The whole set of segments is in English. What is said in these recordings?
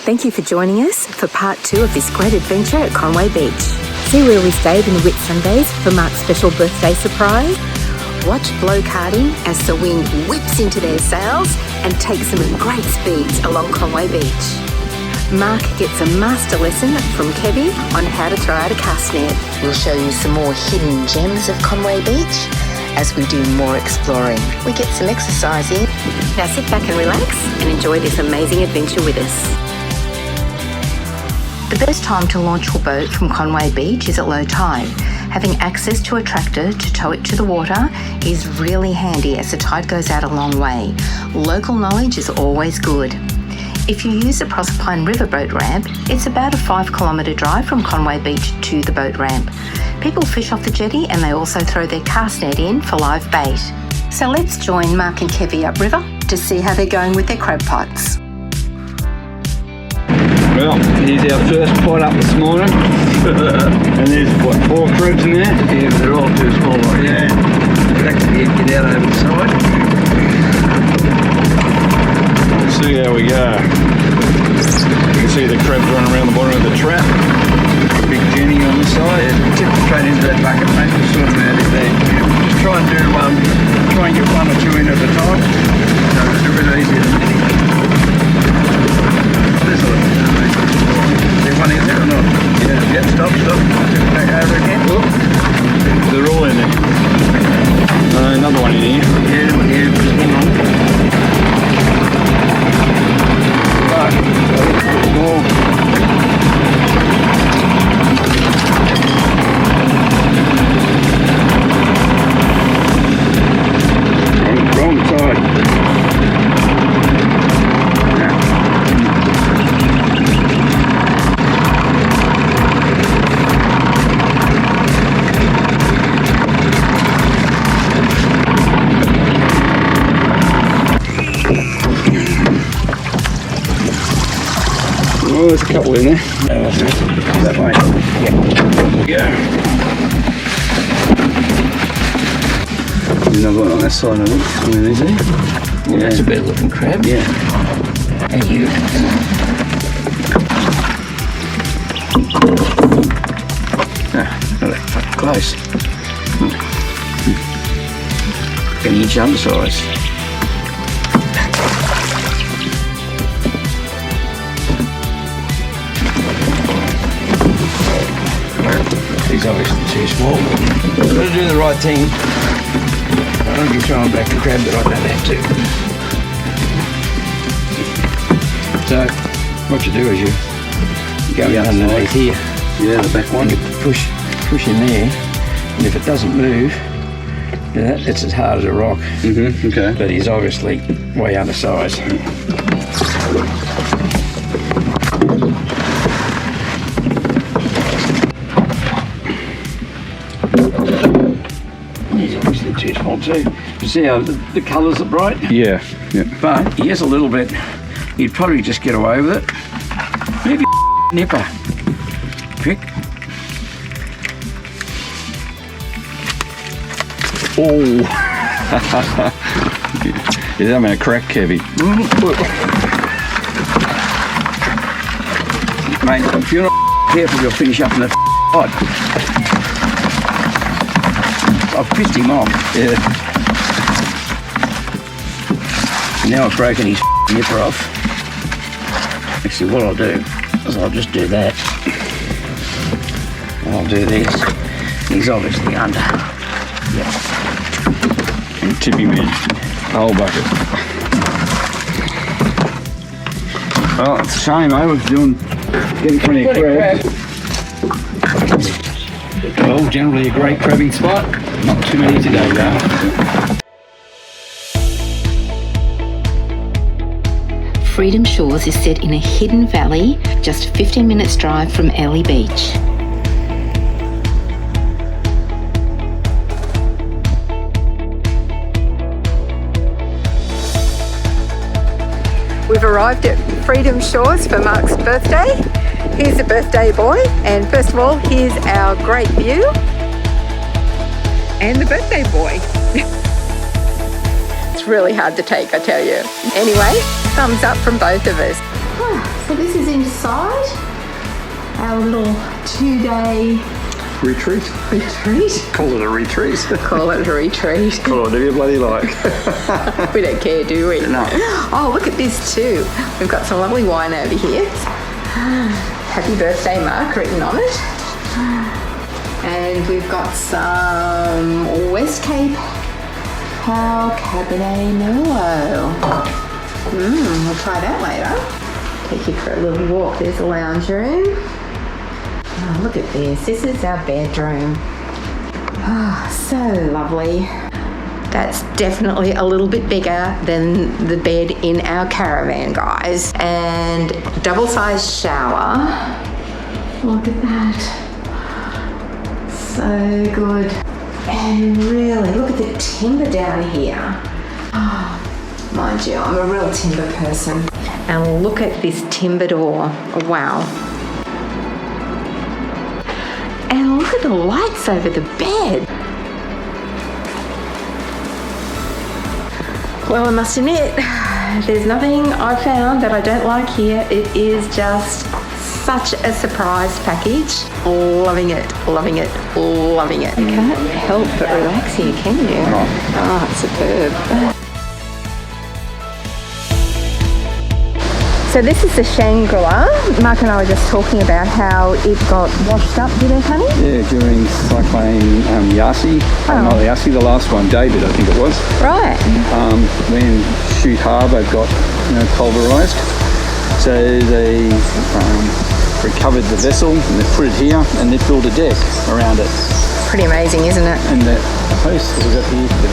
Thank you for joining us for part 2 of this great adventure at Conway Beach. See where we stayed in the Whitsundays for Mark's special birthday surprise. Watch Blokarting as the wind whips into their sails and takes them at great speeds along Conway Beach. Mark gets a master lesson from Kevy on how to throw out a Castnet. We'll show you some more hidden gems of Conway Beach as we do more exploring. We get some exercise in. Now sit back and relax and enjoy this amazing adventure with us. The best time to launch your boat from Conway Beach is at low tide. Having access to a tractor to tow it to the water is really handy as the tide goes out a long way. Local knowledge is always good. If you use the Proserpine River boat ramp, it's about a 5-kilometre drive from Conway Beach to the boat ramp. People fish off the jetty and they also throw their cast net in for live bait. So let's join Mark and Kev upriver to see how they're going with their crab pots. Well, here's our first pot up this morning. And there's, what, 4 crabs in there? Yeah, but they're all too small. Yeah. Get out over the side. Let's see how we go. You can see the crabs running around the bottom of the trap. Big Jenny on the side. Yeah, tip straight into that bucket, mate. We'll sort them out if they... Just try and get 1 or 2 in at a time. So it's a bit easier than anything. There's a little bit. Is there one in there or not? Yeah, stop. Tip back over again. Oh, they're all in there. Another one in here. Yeah, just hang on. Right. More. Wrong side. Oh, there's a couple in there. That way. Yeah. There's another one on this side, I think. Something easy. Well, that's a better looking crab. Yeah. Thank you. Got it fucking close. An inch undersize. He's obviously too small. I've got to do the right thing. I don't be throwing back the crab that I don't have to. So, what you do is you go in underneath here. Yeah, the back one. You push in there, and if it doesn't move, it's as hard as a rock. Mm-hmm, okay. But he's obviously way undersized. He's obviously too small too. You see how the colours are bright? Yeah. But he is a little bit, he'd probably just get away with it. Maybe nipper. Prick. Oh. He's having a crack, Kevy. Mate, if you're not careful, you'll finish up in the pot. I've pissed him off. Yeah. Now I've broken his nipper off. Actually, what I'll do is I'll just do that. I'll do this. He's obviously under. Yeah. And tip him in. The whole bucket. Well, it's a shame, eh? We're getting plenty of crabs. Well, generally a great crabbing spot. Not too many today, though. Freedom Shores is set in a hidden valley just 15 minutes drive from Elly Beach. We've arrived at Freedom Shores for Mark's birthday. Here's the birthday boy, and first of all, here's our great view and the birthday boy. It's really hard to take, I tell you. Anyway, thumbs up from both of us. So this is inside our little 2-day Retreat. Call it a retreat. Call it a retreat. Call it whatever you bloody like. We don't care, do we? No. Oh, look at this too. We've got some lovely wine over here. Happy birthday, Mark, written on it. And we've got some West Cape How Cabernet Merlot. We'll try that later. Take you for a little walk. There's a lounge room. Oh, look at this. This is our bedroom. Oh, so lovely. That's definitely a little bit bigger than the bed in our caravan, guys. And double-sized shower. Look at that. So good. And really, look at the timber down here. Oh, mind you, I'm a real timber person. And look at this timber door. Wow. And look at the lights over the bed. Well, I must admit, there's nothing I've found that I don't like here. It is just such a surprise package. Loving it, loving it, loving it. You can't help but relax here, can you? Oh, it's superb. So this is the Shangri-La. Mark and I were just talking about how it got washed up, did it, honey? Yeah, during Cyclone Yasi. Not Yasi, the last one, David, I think it was. Right. When Chute Harbour got pulverised. So they recovered the vessel and they put it here and they built a deck around it. Pretty amazing, isn't it? And the posts that we got here for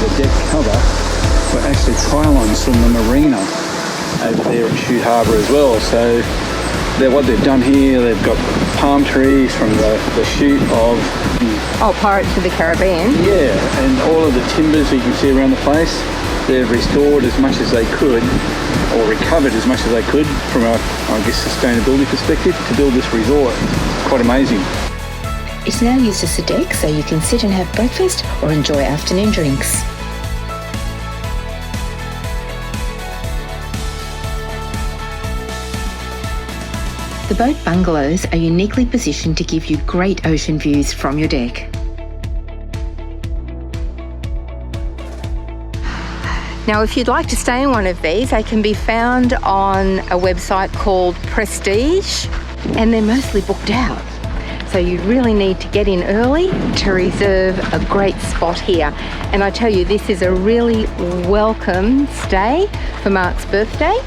the deck cover were actually pylons from the marina over there at Chute Harbour as well. So what they've done here, they've got palm trees from the chute of... Pirates of the Caribbean. Yeah, and all of the timbers you can see around the place, they've restored as much as they could, or recovered as much as they could from a, sustainability perspective to build this resort. It's quite amazing. It's now used as a deck so you can sit and have breakfast or enjoy afternoon drinks. The boat bungalows are uniquely positioned to give you great ocean views from your deck. Now, if you'd like to stay in one of these, they can be found on a website called Prestige, and they're mostly booked out. So you really need to get in early to reserve a great spot here. And I tell you, this is a really welcome stay for Mark's birthday.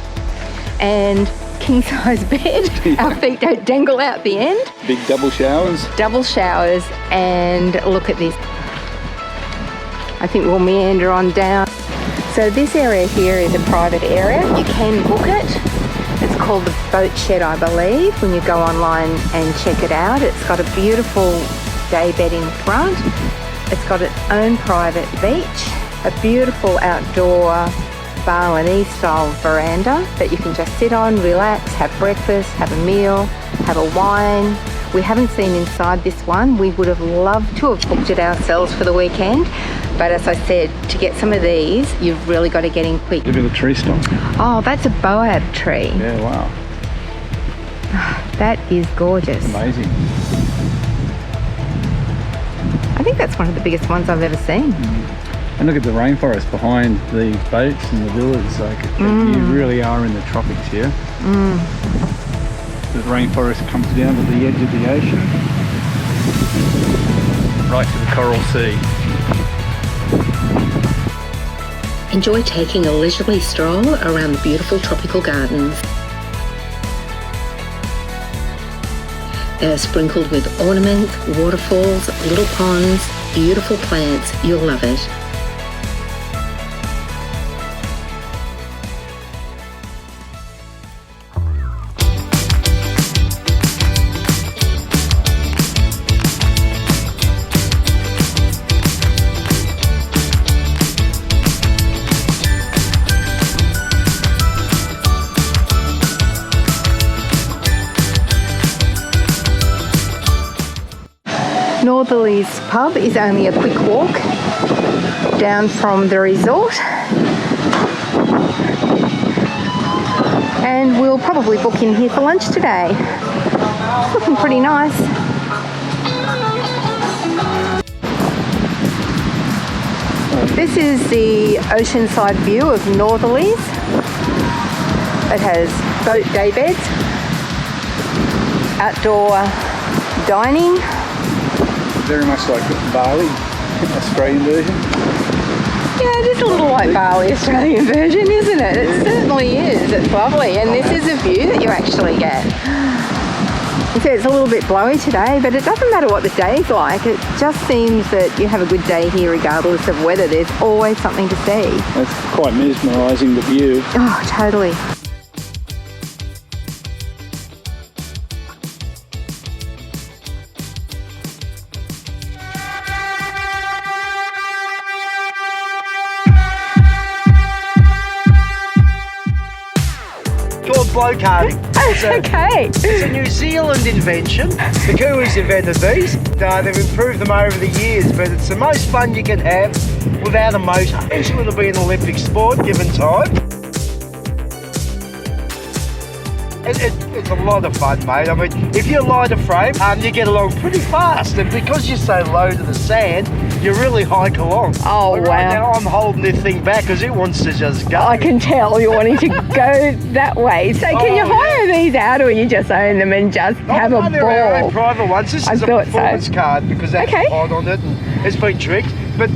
And king-size bed. Our feet don't dangle out the end. Big double showers. Double showers, and look at this. I think we'll meander on down. So this area here is a private area. You can book it. It's called the Boat Shed, I believe, when you go online and check it out. It's got a beautiful day bed in front. It's got its own private beach, a beautiful outdoor Balinese style veranda that you can just sit on, relax, have breakfast, have a meal, have a wine. We haven't seen inside this one. We would have loved to have booked it ourselves for the weekend, but as I said, to get some of these, you've really got to get in quick. Look at the tree stump. Oh, that's a boab tree. Yeah, wow. That is gorgeous. Amazing. I think that's one of the biggest ones I've ever seen. And look at the rainforest behind the boats and the villas. You really are in the tropics here. The rainforest comes down to the edge of the ocean, right to the coral sea. Enjoy taking a leisurely stroll around the beautiful tropical gardens. They are sprinkled with ornaments, waterfalls, little ponds, beautiful plants. You'll love it. Northerly's pub is only a quick walk down from the resort. And we'll probably book in here for lunch today. It's looking pretty nice. This is the oceanside view of Northerlies. It has boat day beds, outdoor dining. Very much like Bali, Australian version. Yeah, it is a little like Bali Australian version, isn't it? It certainly is. It's lovely. And this is a view that you actually get. You see, it's a little bit blowy today, but it doesn't matter what the day's like. It just seems that you have a good day here regardless of weather. There's always something to see. That's quite mesmerising, the view. Oh, totally. Blokarting. Okay. It's a New Zealand invention. The Kiwis invented these. They've improved them over the years, but it's the most fun you can have without a motor. Eventually it'll be an Olympic sport given time. It's a lot of fun, mate. I mean, if you're lighter frame, you get along pretty fast, and because you're so low to the sand, you really hike along. Oh, like wow. Right now I'm holding this thing back because it wants to just go. I can tell you're wanting to go that way. So can you hire these out, or you just own them and just have a They're our own ball? private ones. This is a performance card because that's hard on it and it's been tricked. But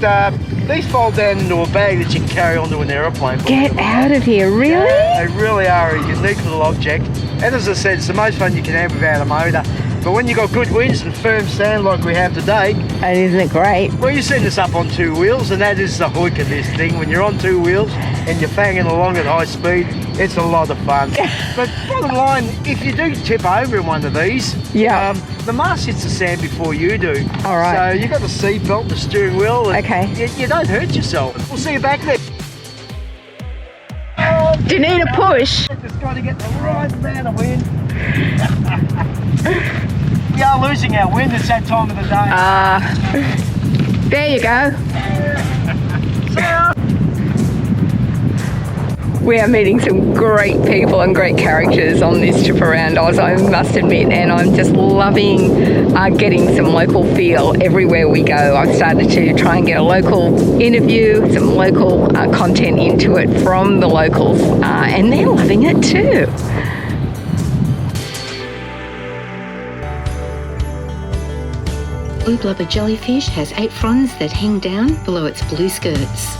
these fold down into a bag that you can carry onto an aeroplane. Get out of here, really? Yeah, they really are a unique little object. And as I said, it's the most fun you can have without a motor. But when you've got good winds and firm sand like we have today... And isn't it great? Well, you send this up on two wheels, and that is the hook of this thing. When you're on two wheels and you're fanging along at high speed, it's a lot of fun. But bottom line, if you do tip over in one of these, the mast hits the sand before you do. All right. So you've got the seat belt, the steering wheel. And you don't hurt yourself. We'll see you back there. Do you need a push? Just got to get the right amount of wind. We are losing our wind. It's that time of the day. There you go. We are meeting some great people and great characters on this trip around Oz, I must admit, and I'm just loving getting some local feel everywhere we go. I've started to try and get a local interview, some local content into it from the locals, and they're loving it too. Blue Blubber Jellyfish has 8 fronds that hang down below its blue skirts.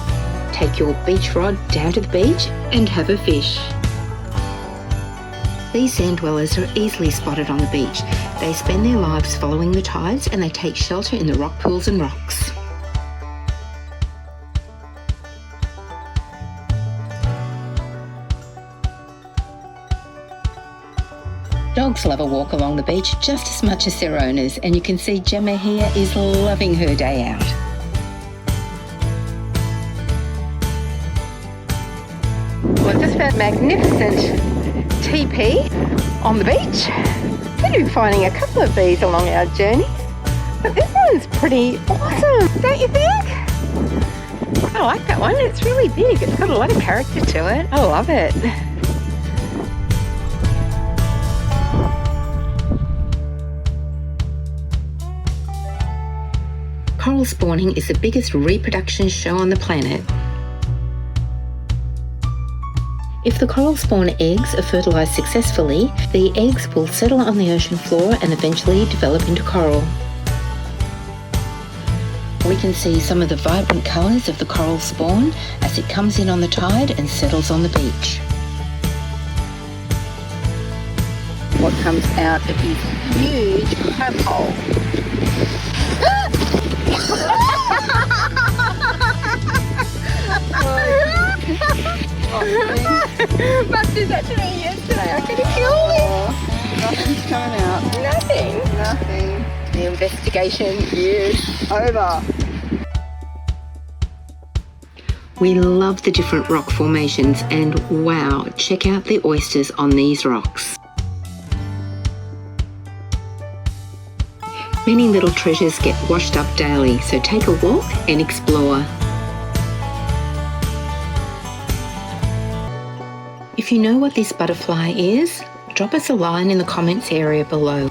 Take your beach rod down to the beach and have a fish. These sand dwellers are easily spotted on the beach. They spend their lives following the tides and they take shelter in the rock pools and rocks. Dogs love a walk along the beach just as much as their owners, and you can see Gemma here is loving her day out. Well, I've just found a magnificent teepee on the beach. We've been finding a couple of these along our journey, but this one's pretty awesome, don't you think? I like that one. It's really big. It's got a lot of character to it. I love it. Coral spawning is the biggest reproduction show on the planet. If the coral spawn eggs are fertilised successfully, the eggs will settle on the ocean floor and eventually develop into coral. We can see some of the vibrant colours of the coral spawn as it comes in on the tide and settles on the beach. What comes out of this huge crab hole? Max did that to me yesterday. I could have killed him. Nothing's coming out. Nothing. Nothing. The investigation is over. We love the different rock formations, and wow, check out the oysters on these rocks. Many little treasures get washed up daily, so take a walk and explore. If you know what this butterfly is, drop us a line in the comments area below.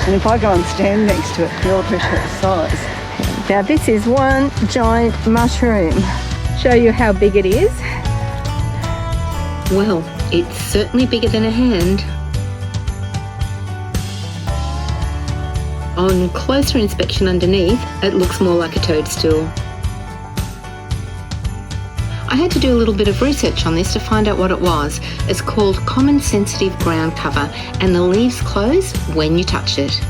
And if I go and stand next to it, you'll appreciate the size. Now this is one giant mushroom. Show you how big it is. Well, it's certainly bigger than a hand. On closer inspection underneath, it looks more like a toadstool. I had to do a little bit of research on this to find out what it was. It's called common sensitive ground cover, and the leaves close when you touch it.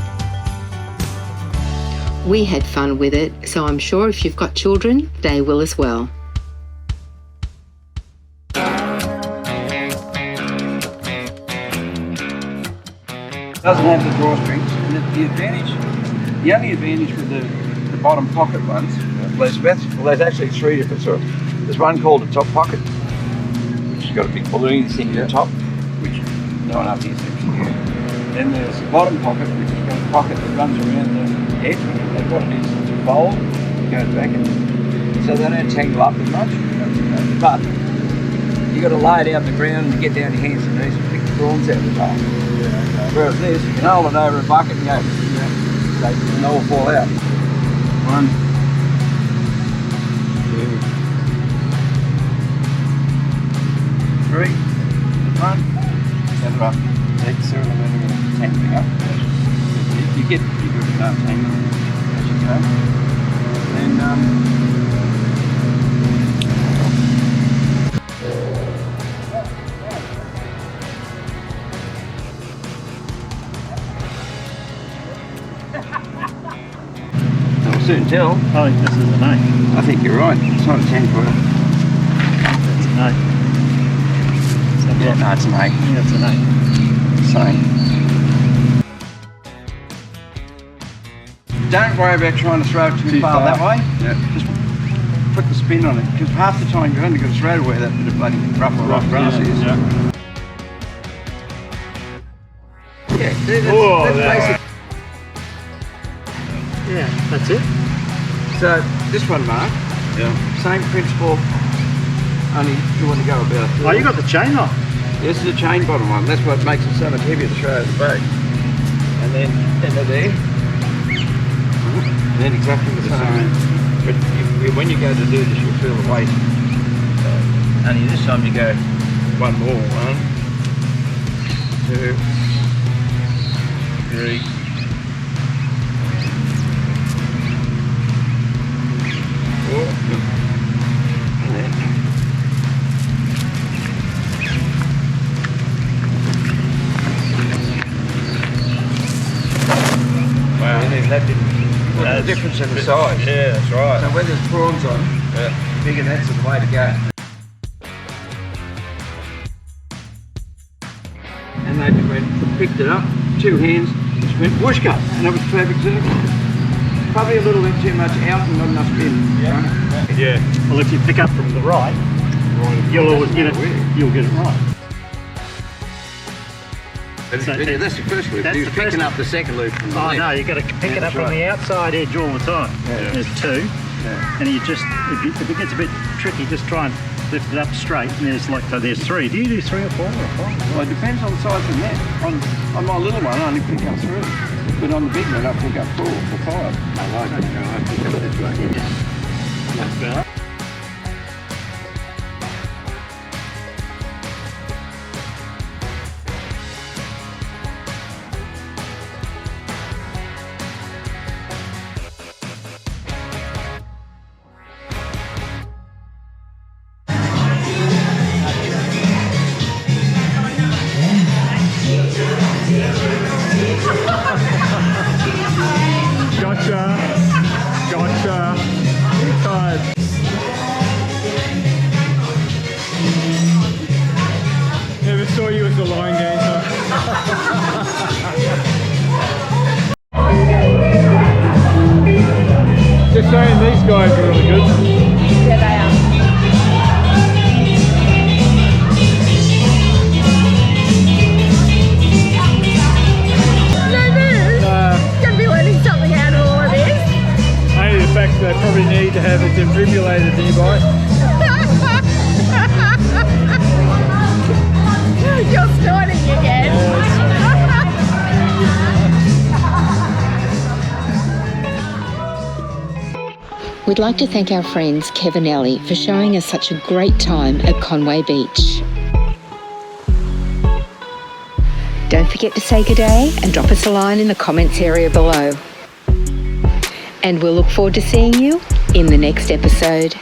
We had fun with it, so I'm sure if you've got children, they will as well. Doesn't have the drawstrings, and the only advantage with the bottom pocket ones, there's actually three different sorts. There's one called a top pocket, which has got a big balloon thing at the top, which no one up here seems to use. Then there's the bottom pocket, which has got a pocket that runs around the edge. And what it is, it's a fold, it goes back, and so they don't tangle up as much. But you've got to lay it out on the ground and get down your hands and knees and pick the prawns out of the top. Whereas this, you can hold it over a bucket and go, and they all fall out. 1, 2, 3, front, gather up, take the serial number and tangling up. You get pretty good enough tangling as you go. Then soon tell. I think this is an 8. I think you're right. It's not a 10 footer. It's an 8. Yeah, no, it's an 8. Yeah, it's an 8. Same. Don't worry about trying to throw it too far that way. Yeah. Just put the spin on it, because half the time you've only got to throw where that bit of bloody rough grass is. Yeah, that's basic. Yeah, that's it. So this one, Mark, same principle, only you want to go about. Oh, you got the chain on. This is a chain bottom one. That's what makes it so much heavier to throw at the boat. And then into there, and then exactly the same. But when you go to do this, you'll feel the weight. Only this time you go one more. 1, 2, 3. 4, and then wow, and then that's the difference in the size. Yeah, that's right. So where there's prawns on, big and that's the way to go. And they just went, picked it up, 2 hands, just went whooshka, and it was perfect circle. Probably a little bit too much out and not enough spin. Yeah. Well, if you pick up from the right, you'll always get it. You'll get it right. That's the first loop. He was picking up the second loop from the left. No, you've got to pick it up from the outside edge all the time. Yeah. There's 2, and you just if it gets a bit tricky, just try and lift it up straight. And there's 3. Do you do 3 or 4 or 5? Well, it depends on the size of the net. On my little one, I only pick up 3. But on the big one, I pick up 4 or 5. I like it. I pick up this way. That's better. Gotcha. You're tired. Never saw you as a line dancer. Just saying, these guys are really good. Yeah, they are. The fact they probably need to have a defibrillator nearby. You're snorting again. We'd like to thank our friends Kev and Elly for showing us such a great time at Conway Beach. Don't forget to say good day and drop us a line in the comments area below. And we'll look forward to seeing you in the next episode.